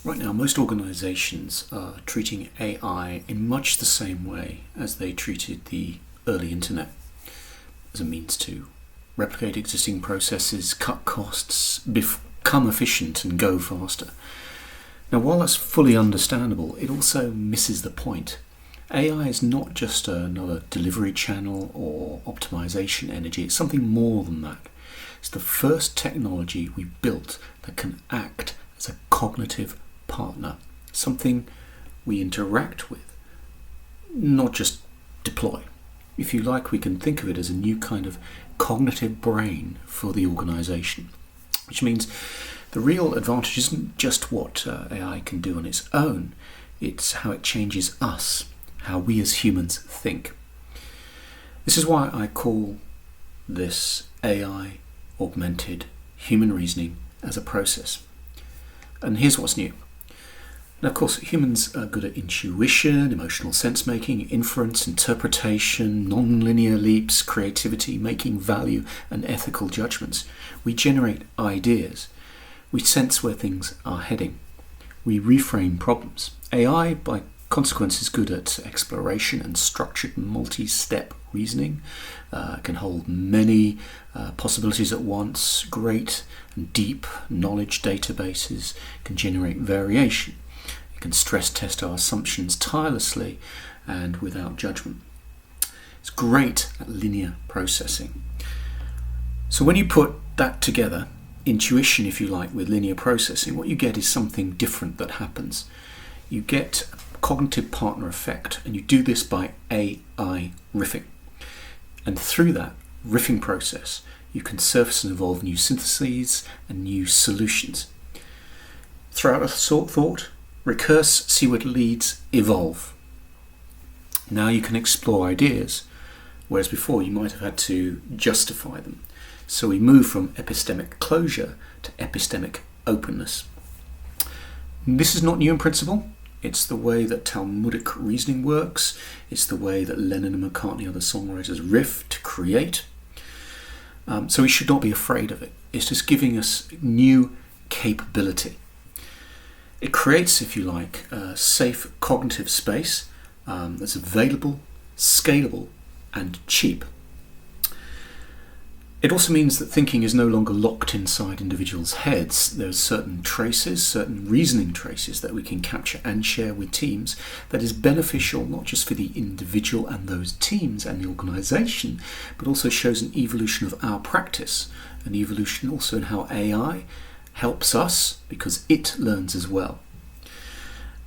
Right now, most organizations are treating AI in much the same way as they treated the early internet, as a means to replicate existing processes, cut costs, become efficient and go faster. Now, while that's fully understandable, it also misses the point. AI is not just another delivery channel or optimization energy, it's something more than that. It's the first technology we built that can act as a cognitive partner, something we interact with, not just deploy. If you like, we can think of it as a new kind of cognitive brain for the organization, which means the real advantage isn't just what AI can do on its own, it's how it changes us, how we as humans think. This is why I call this AI augmented human reasoning as a process. And here's what's new. Now, of course, humans are good at intuition, emotional sense-making, inference, interpretation, non-linear leaps, creativity, making value and ethical judgments. We generate ideas. We sense where things are heading. We reframe problems. AI, by consequence, is good at exploration and structured multi-step reasoning, can hold many possibilities at once, great and deep knowledge databases, can generate variation. It can stress test our assumptions tirelessly and without judgment. It's great at linear processing. So when you put that together, intuition, if you like, with linear processing, what you get is something different that happens. You get a cognitive partner effect, and you do this by AI riffing. And through that riffing process, you can surface and evolve new syntheses and new solutions. Throw out a thought, recurse, see where it leads, evolve. Now you can explore ideas, whereas before you might have had to justify them. So we move from epistemic closure to epistemic openness. This is not new in principle. It's the way that Talmudic reasoning works. It's the way that Lennon and McCartney, other songwriters, riff to create. So we should not be afraid of it. It's just giving us new capability. It creates, if you like, a safe cognitive space that's available, scalable, and cheap. It also means that thinking is no longer locked inside individuals' heads. There are certain traces, certain reasoning traces that we can capture and share with teams that is beneficial not just for the individual and those teams and the organisation, but also shows an evolution of our practice, an evolution also in how AI helps us because it learns as well.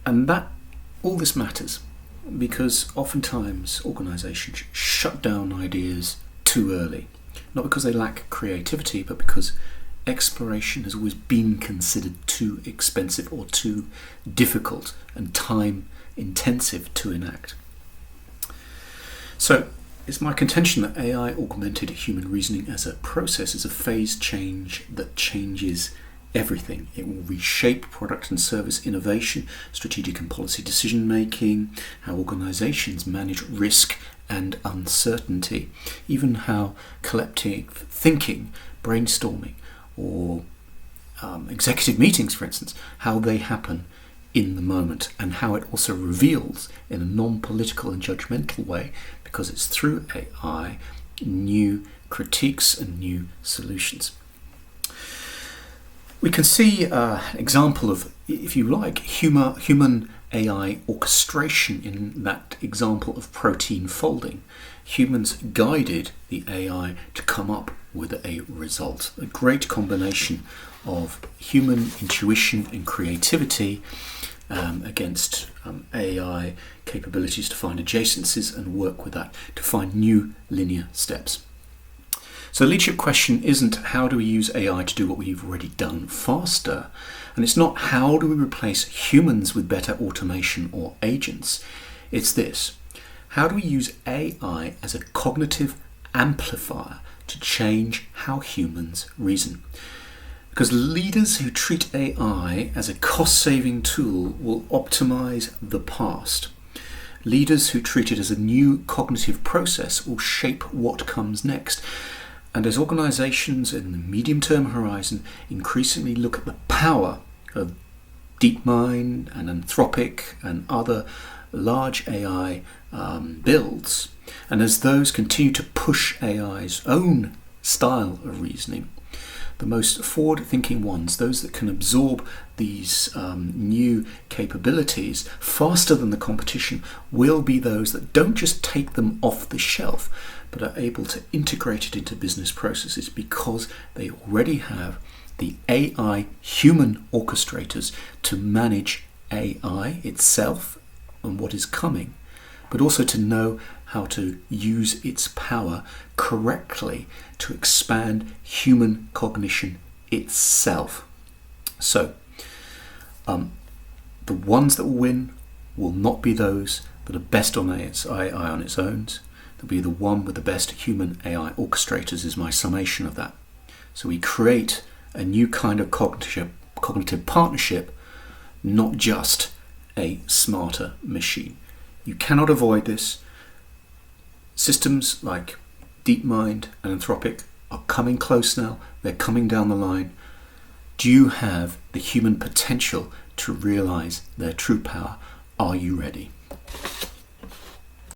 And that all this matters because oftentimes organisations shut down ideas too early. Not because they lack creativity, but because exploration has always been considered too expensive or too difficult and time intensive to enact. So it's my contention that AI augmented human reasoning as a process is a phase change that changes everything. It will reshape product and service innovation, strategic and policy decision making, how organizations manage risk and uncertainty, even how collective thinking, brainstorming, or executive meetings, for instance, how they happen in the moment, and how it also reveals in a non-political and judgmental way, because it's through AI, new critiques and new solutions. We can see an example of, if you like, human AI orchestration in that example of protein folding. Humans guided the AI to come up with a result. A great combination of human intuition and creativity against AI capabilities to find adjacencies and work with that to find new linear steps. So the leadership question isn't how do we use AI to do what we've already done faster, and it's not how do we replace humans with better automation or agents. It's this: how do we use AI as a cognitive amplifier to change how humans reason? Because leaders who treat AI as a cost-saving tool will optimize the past. Leaders who treat it as a new cognitive process will shape what comes next. And as organizations in the medium-term horizon increasingly look at the power of DeepMind and Anthropic and other large AI builds, and as those continue to push AI's own style of reasoning, the most forward-thinking ones, those that can absorb these new capabilities faster than the competition, will be those that don't just take them off the shelf, but are able to integrate it into business processes because they already have the AI human orchestrators to manage AI itself and what is coming, but also to know how to use its power correctly to expand human cognition itself. So, the ones that will win will not be those that are best on AI on its own. They'll be the one with the best human AI orchestrators, is my summation of that. So we create a new kind of cognitive partnership, not just a smarter machine. You cannot avoid this. Systems like DeepMind and Anthropic are coming close now. They're coming down the line. Do you have the human potential to realize their true power? Are you ready?